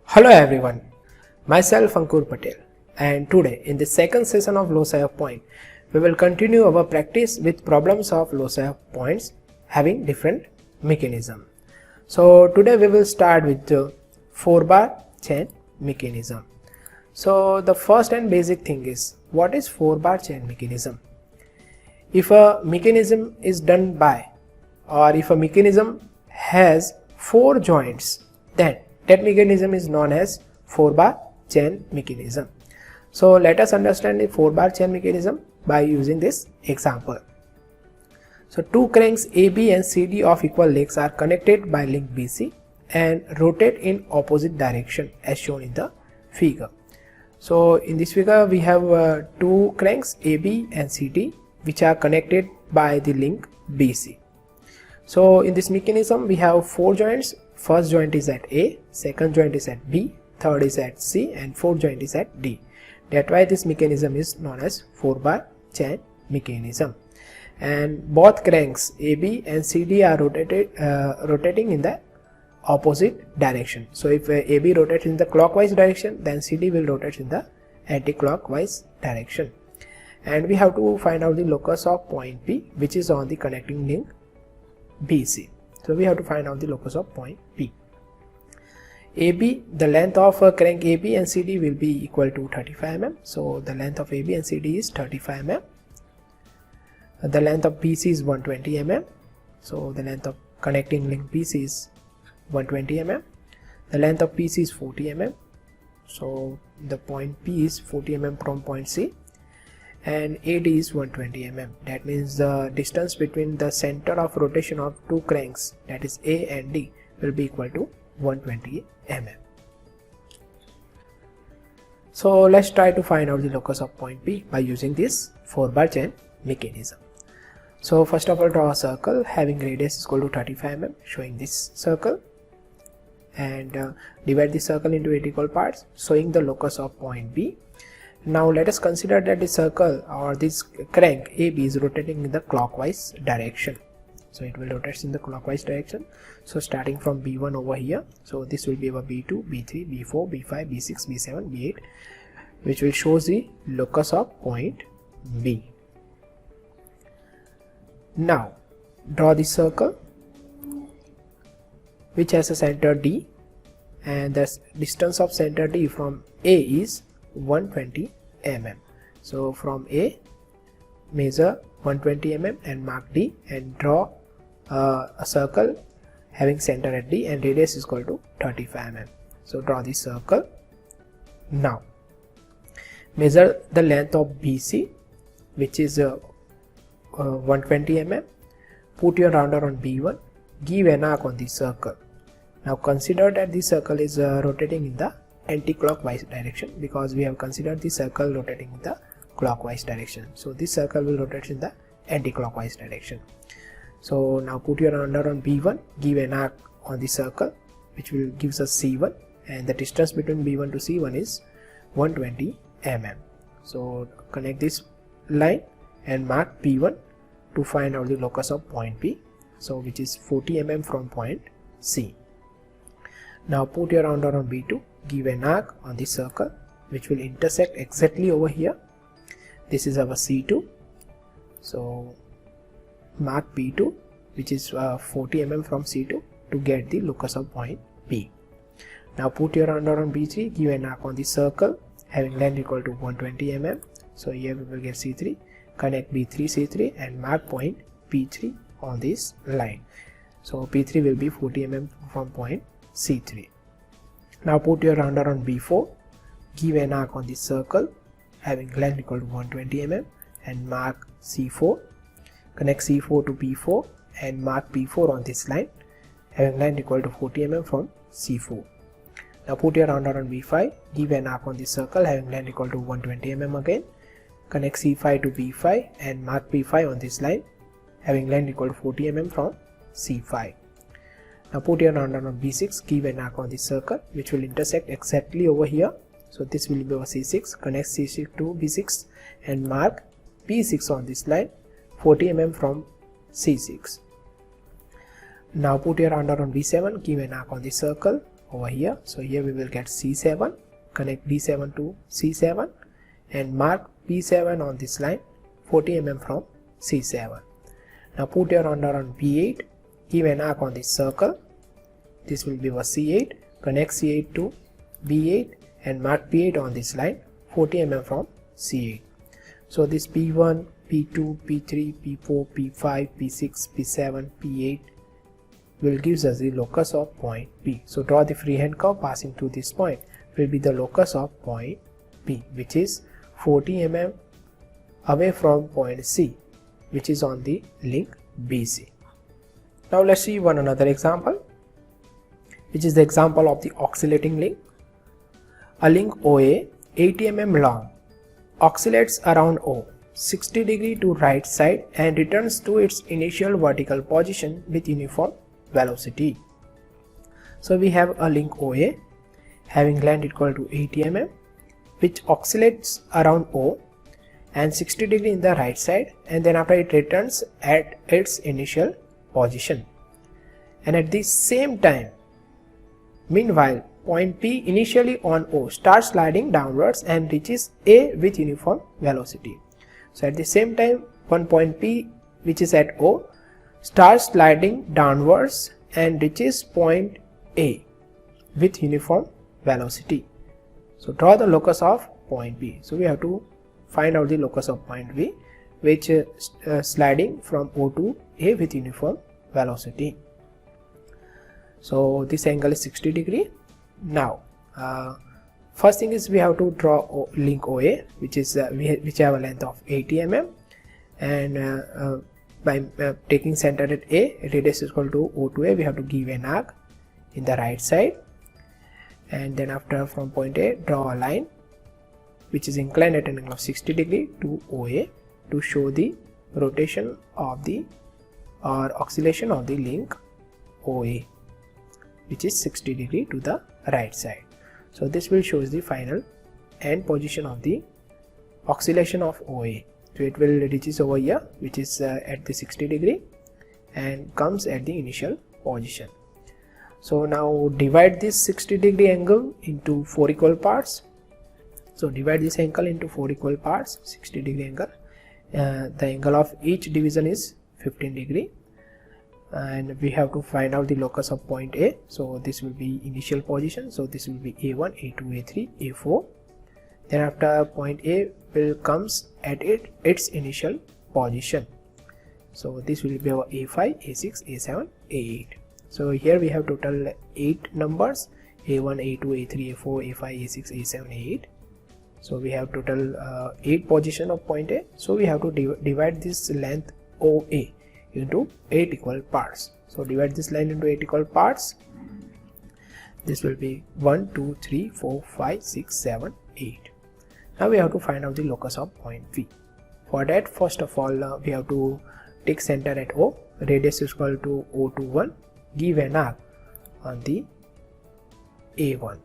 Hello everyone, myself Ankur Patel, and today in the second session of loci of point, we will continue our practice with problems of loci of points having different mechanism. So today we will start with the 4-bar chain mechanism. So the first and basic thing is, what is 4-bar chain mechanism? If a mechanism is done by, or if a mechanism has 4 joints, then that mechanism is known as 4-bar chain mechanism. So let us understand the 4-bar chain mechanism by using this example. So two cranks AB and CD of equal lengths are connected by link BC and rotate in opposite direction as shown in the figure. So in this figure we have two cranks AB and CD which are connected by the link BC. So in this mechanism we have 4 joints. First joint is at A, second joint is at B, third is at C, and fourth joint is at D. That's why this mechanism is known as 4-bar chain mechanism. And both cranks AB and CD are rotating in the opposite direction. So if AB rotates in the clockwise direction, then CD will rotate in the anti-clockwise direction. And we have to find out the locus of point P, which is on the connecting link BC. So we have to find out the locus of point P. AB, the length of crank AB and CD will be equal to 35 mm. So the length of AB and CD is 35 mm. The length of BC is 120 mm. So the length of connecting link BC is 120 mm. The length of PC is 40 mm. So the point P is 40 mm from point C. And AD is 120 mm. That means the distance between the center of rotation of two cranks, that is A and D, will be equal to 120 mm. So let's try to find out the locus of point P by using this 4-bar chain mechanism. So first of all, draw a circle having radius is equal to 35 mm, showing this circle, and divide the circle into 8 equal parts, showing the locus of point B. Now let us consider that the circle or this crank AB is rotating in the clockwise direction. So it will rotate in the clockwise direction. So starting from B1 over here, so this will be our B2, B3, B4, B5, B6, B7, B8, which will show the locus of point B. Now draw the circle which has a center D, and the distance of center D from A is 120 mm. So from A, measure 120 mm and mark D, and draw a circle having center at D and radius is equal to 35 mm. So draw the circle. Now measure the length of BC, which is 120 mm. Put your rounder on B1, give an arc on the circle. Now consider that the circle is rotating in the anti-clockwise direction, because we have considered the circle rotating in the clockwise direction. So this circle will rotate in the anti-clockwise direction. So now put your rounder on B1, give an arc on the circle which will gives us C1, and the distance between B1 to C1 is 120 mm. So connect this line and mark P1 to find out the locus of point P, so which is 40 mm from point C. Now put your rounder on B2, give an arc on the circle which will intersect exactly over here. This is our C2. So mark P2, which is 40 mm from C2, to get the locus of point P. Now put your rounder on B3, give an arc on the circle having length equal to 120 mm. So here we will get C3. Connect B3, C3 and mark point P3 on this line. So P3 will be 40 mm from point C3. Now put your rounder on B4, give an arc on the circle having length equal to 120 mm and mark C4. Connect C4 to P4 and mark P4 on this line having length equal to 40 mm from C4. Now put your rounder on B5, give an arc on the circle having length equal to 120 mm again. Connect C5 to B5 and mark P5 on this line having length equal to 40 mm from C5. Now put your rounder on B6, give an arc on the circle which will intersect exactly over here. So this will be our C6. Connect C6 to B6 and mark P6 on this line 40 mm from C6. Now put your ruler on B7, give an arc on the circle over here. So here we will get C7, connect B7 to C7 and mark B7 on this line 40 mm from C7. Now put your ruler on B8, give an arc on this circle. This will be our C8, connect C8 to B8 and mark B8 on this line 40 mm from C8. So this P1, P2, P3, P4, P5, P6, P7, P8 will gives us the locus of point P. So draw the freehand curve passing through this point will be the locus of point P, which is 40 mm away from point C, which is on the link BC. Now let's see one another example, which is the example of the oscillating link. A link OA 80 mm long oscillates around O 60 degree to right side and returns to its initial vertical position with uniform velocity. So we have a link OA having length equal to 80 mm which oscillates around O and 60 degree in the right side, and then after it returns at its initial position. And at the same time, meanwhile, point P initially on O starts sliding downwards and reaches A with uniform velocity. So at the same time, one point P which is at O starts sliding downwards and reaches point A with uniform velocity. So draw the locus of point P. So we have to find out the locus of point B, which sliding from O to A with uniform velocity. So this angle is 60 degree. Now first thing is we have to draw link OA, which is which have a length of 80 mm, and by taking center at A, radius is equal to O to A, we have to give an arc in the right side, and then after from point A draw a line which is inclined at an angle of 60 degree to OA to show the rotation of the or oscillation of the link OA, which is 60 degree to the right side. So this will show the final end position of the oscillation of OA. So it will reaches over here, which is at the 60 degree and comes at the initial position. So now divide this 60 degree angle into 4 equal parts. So divide this angle into 4 equal parts, 60 degree angle. The angle of each division is 15 degree. And we have to find out the locus of point A. So this will be initial position. So this will be A1, A2, A3, A4. Then after point A will comes at its initial position. So this will be our A5, A6, A7, A8. So here we have total 8 numbers: A1, A2, A3, A4, A5, A6, A7, A8. So we have total 8 position of point A. So we have to divide this length OA into 8 equal parts. So divide this line into 8 equal parts. This will be 1, 2, 3, 4, 5, 6, 7, 8. Now we have to find out the locus of point P. For that, first of all, we have to take center at O, radius is equal to O to 1, give an arc on the A1.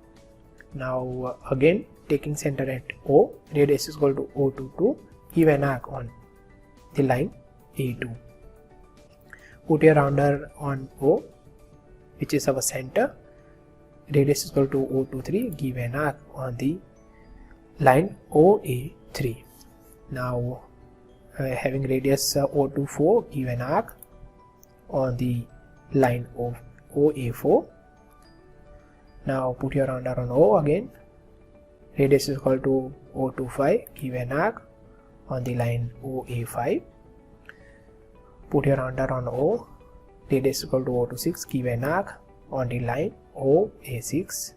Now again taking center at O, radius is equal to O to 2, give an arc on the line A2. Put your rounder on O, which is our center, radius is equal to O to 3, give an arc on the line OA3. Now having radius O to 4, give an arc on the line of OA4. Now put your rounder on O again, radius is equal to O to 5, give an arc on the line OA5. Put your rounder on O, radius is equal to O to 6, give an arc on the line OA6.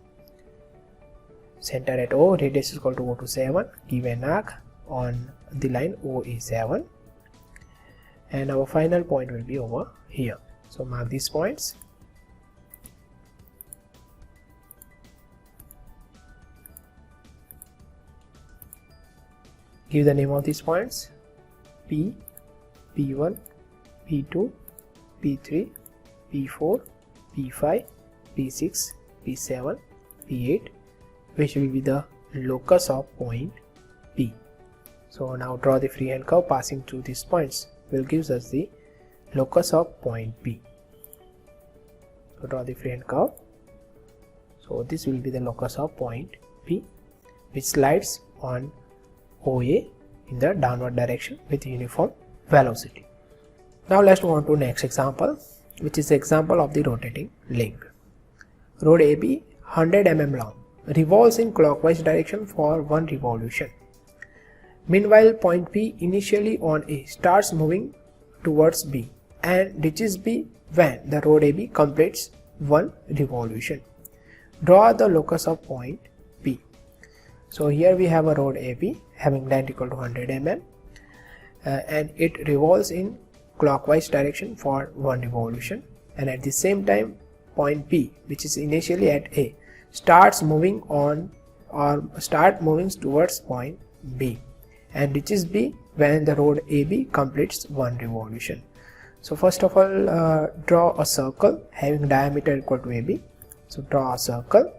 Center at O, radius is equal to O to 7, give an arc on the line OA7. And our final point will be over here. So mark these points. Give the name of these points: P, P1, P2, P3, P4, P5, P6, P7, P8, which will be the locus of point P. So now draw the freehand curve passing through these points will gives us the locus of point P. So draw the freehand curve. So this will be the locus of point P, which slides on OA in the downward direction with uniform velocity. Now let's move on to next example, which is the example of the rotating link. Rod AB 100 mm long revolves in clockwise direction for 1 revolution. Meanwhile, point P initially on A starts moving towards B and reaches B when the rod AB completes 1 revolution. Draw the locus of point P. So here we have a rod AB having length equal to 100 mm and it revolves in clockwise direction for 1 revolution, and at the same time point P, which is initially at A, starts moving on or towards point B and reaches B when the rod AB completes 1 revolution. So first of all, draw a circle having diameter equal to AB. So draw a circle,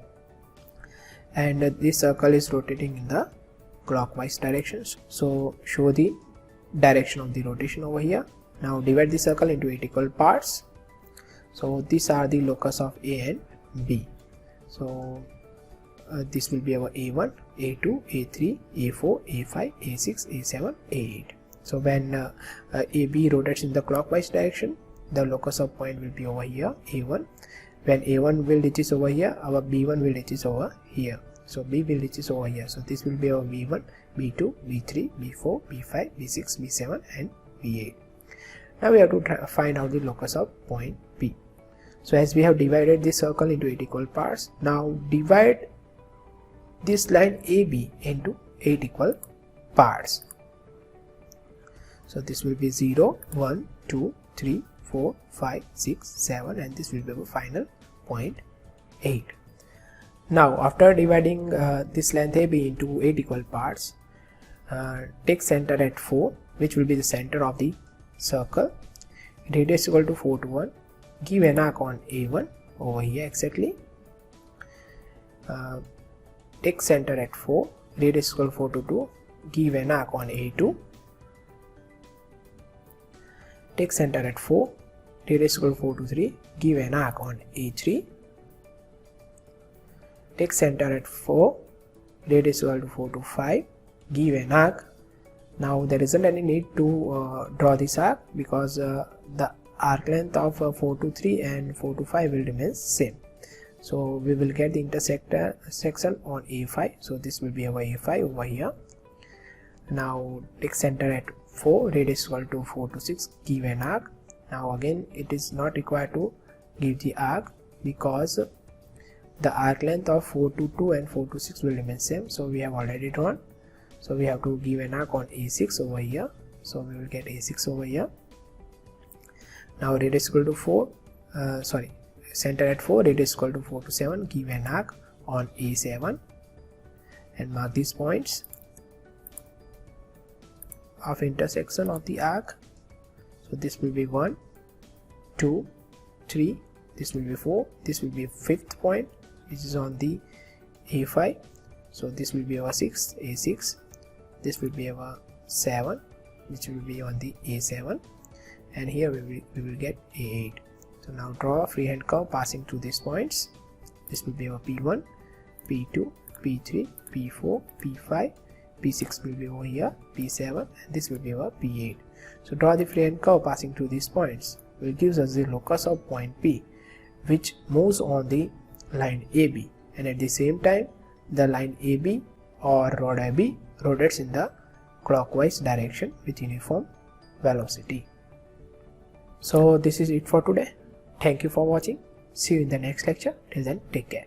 and this circle is rotating in the clockwise directions. So show the direction of the rotation over here. Now divide the circle into 8 equal parts. So these are the locus of A and B. So this will be our A1, A2, A3, A4, A5, A6, A7, A8. So when AB rotates in the clockwise direction, the locus of point will be over here, A1. When A1 will reaches over here, our B1 will reaches over here. So B will reaches over here. So this will be our B1, B2, B3, B4, B5, B6, B7 and B8. Now we have to find out the locus of point P. So as we have divided this circle into 8 equal parts, now divide this line AB into 8 equal parts. So this will be 0, 1, 2, 3, 4, 5, 6, 7 and this will be our final point 8. Now after dividing this length AB into 8 equal parts, take center at 4, which will be the center of the circle. Radius equal to 4 to 1. Give an arc on A1 over here exactly. Take center at 4, radius equal to 4 to 2. Give an arc on A2. Take center at 4, radius equal to 4 to 3. Give an arc on A3. Take center at 4, radius equal to 4 to 5. Give an arc. Now there isn't any need to draw this arc because the arc length of 4 to 3 and 4 to 5 will remain same. So we will get the intersection on A5. So this will be our A5 over here. Now take center at 4, radius equal to 4 to 6. Give an arc. Now again it is not required to give the arc because the arc length of 4 to 2 and 4 to 6 will remain same. So we have already drawn. So we have to give an arc on A6 over here. So we will get A6 over here. Now radius equal to 4, center at 4, radius equal to 4 to 7. Give an arc on A7 and mark these points of intersection of the arc. So this will be 1, 2, 3, this will be 4, this will be 5th point which is on the A5. So this will be our 6th, A6, this will be our 7 which will be on the A7, and here we will get A8. So now draw a freehand curve passing through these points. This will be our P1, P2, P3, P4, P5, P6 will be over here, P7 and this will be our P8. So draw the freehand curve passing through these points, which gives us the locus of point P, which moves on the line AB, and at the same time the line AB or rod AB rotates in the clockwise direction with uniform velocity. So this is it for today. Thank you for watching. See you in the next lecture. Till then, take care.